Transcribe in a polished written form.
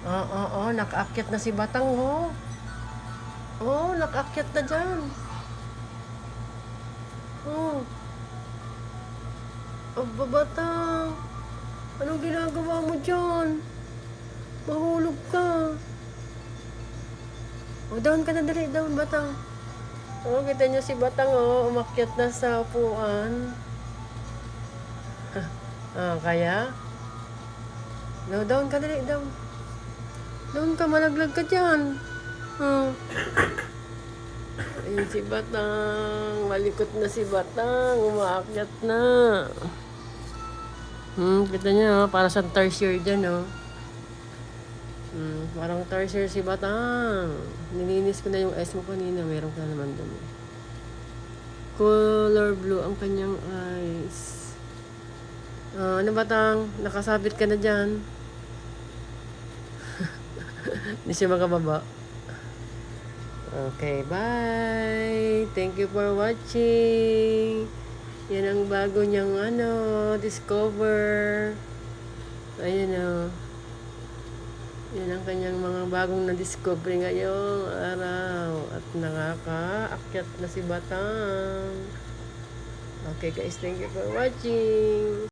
Oo, nakaakyat na si Batang, oh. Oh, nakaakyat na dyan. Oh, aba, Batang. Anong ginagawa mo dyan? Mahulog ka. Oh, down ka na, dali. Down, Batang. Oh, kita niyo si Batang, oh. Umakyat na sa upuan. Ah, kaya? No, down ka, dali. Down. Down ka, malaglag ka dyan. Hmm. Ayun si Batang. Malikot na si Batang. Umaakyat na. Kita niyo, oh, para sa tertiary dyan, oh. Parang tertiary si Batang. Nilinis ko na yung eyes mo kanina. Meron ka naman dun. Color blue ang kanyang eyes. Ano Batang? Nakasabit ka na dyan. Hindi siya makababa. Okay, bye! Thank you for watching! Yan ang bago niyang discover. Ayan o. Yan ang kanyang mga bagong na-discover ngayong araw. At nakakaakyat na si Batang. Okay guys, thank you for watching!